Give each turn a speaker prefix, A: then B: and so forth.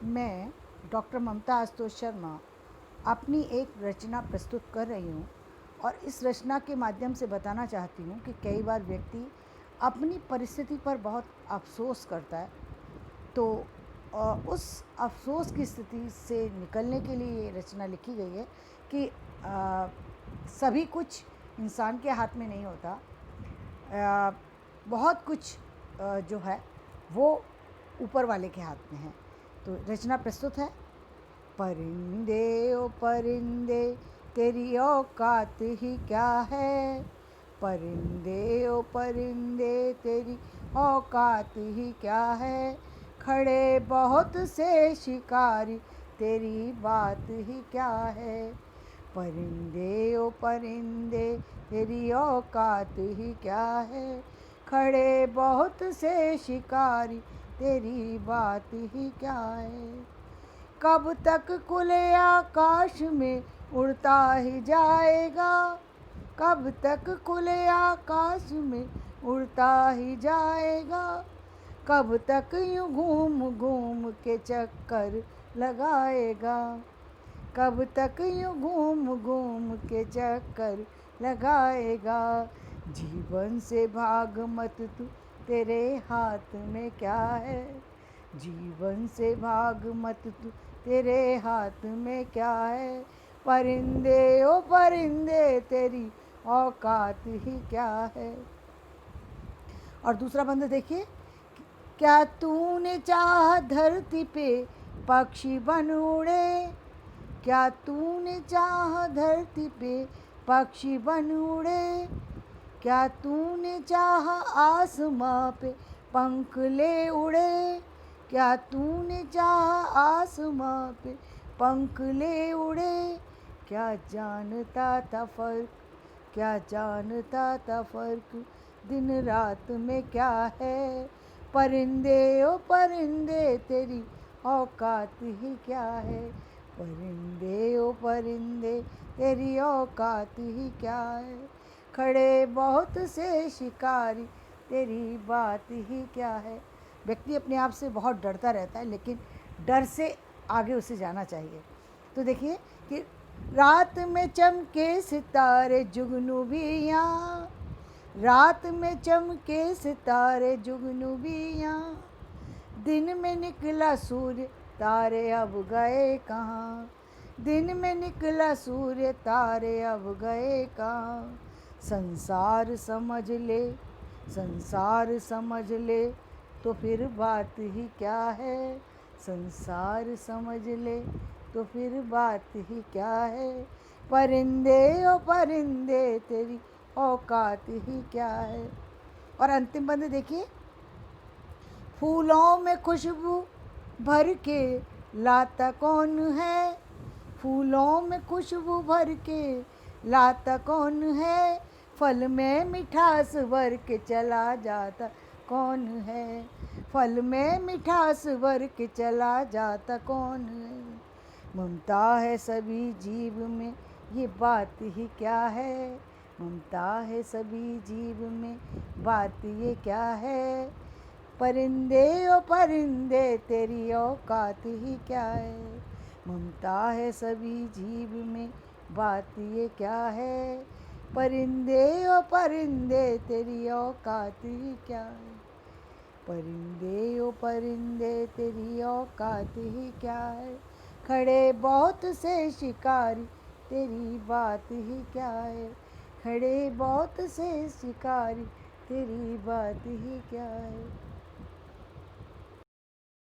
A: मैं डॉक्टर ममता आशुतोष शर्मा अपनी एक रचना प्रस्तुत कर रही हूँ और इस रचना के माध्यम से बताना चाहती हूँ कि कई बार व्यक्ति अपनी परिस्थिति पर बहुत अफसोस करता है। तो उस अफसोस की स्थिति से निकलने के लिए ये रचना लिखी गई है कि सभी कुछ इंसान के हाथ में नहीं होता। बहुत कुछ जो है वो ऊपर वाले के हाथ में है। तो रचना प्रस्तुत है। परिंदे ओ परिंदे तेरी औकात ही क्या है। परिंदे ओ परिंदे तेरी औकात ही क्या है। खड़े बहुत से शिकारी तेरी बात ही क्या है। परिंदे ओ परिंदे तेरी औकात ही क्या है। खड़े बहुत से शिकारी तेरी बात ही क्या है। कब तक खुले आकाश में उड़ता ही जाएगा। कब तक खुले आकाश में उड़ता ही जाएगा। कब तक यूं घूम घूम के चक्कर लगाएगा। कब तक यूं घूम घूम के चक्कर लगाएगा। जीवन से भाग मत तू तेरे हाथ में क्या है। जीवन से भाग मत तू तेरे हाथ में क्या है। परिंदे ओ परिंदे तेरी औकात ही क्या है। और दूसरा बंद देखिए। क्या तूने चाहा धरती पे पक्षी बन उड़े। क्या तूने चाहा धरती पे पक्षी बन उड़े। क्या तूने चाहा आसमां पे पंख ले उड़े। क्या तूने चाहा आसमां पे पंख ले उड़े। क्या जानता था फर्क। क्या जानता था फर्क दिन रात में क्या है। परिंदे ओ परिंदे तेरी औकात ही क्या है। परिंदे ओ परिंदे तेरी औकात ही क्या है। खड़े बहुत से शिकारी तेरी बात ही क्या है। व्यक्ति अपने आप से बहुत डरता रहता है, लेकिन डर से आगे उसे जाना चाहिए। तो देखिए कि रात में चमके सितारे जुगनू भी यहाँ। रात में चमके सितारे जुगनू भी यहाँ। दिन में निकला सूर्य तारे अब गए कहाँ। दिन में निकला सूर्य तारे अब गए कहाँ। संसार समझ ले। संसार समझ ले तो फिर बात ही क्या है। संसार समझ ले तो फिर बात ही क्या है। परिंदे ओ परिंदे तेरी औकात ही क्या है। और अंतिम बंद देखिए। फूलों में खुशबू भर के लाता कौन है। फूलों में खुशबू भर के लाता कौन है। फल में मिठास भर के चला जाता कौन है। फल में मिठास भर के चला जाता कौन है। ममता है सभी जीव में ये बात ही क्या है। ममता है सभी जीव में बात ये क्या है। परिंदे ओ परिंदे तेरी औकात ही क्या है। ममता है सभी जीव में बात ये क्या है। परिंदे ओ परिंदे तेरी औकात ही क्या है। परिंदे ओ परिंदे तेरी औकात ही क्या है। खड़े बहुत से शिकारी तेरी बात ही क्या है। खड़े बहुत से शिकारी तेरी बात ही क्या है।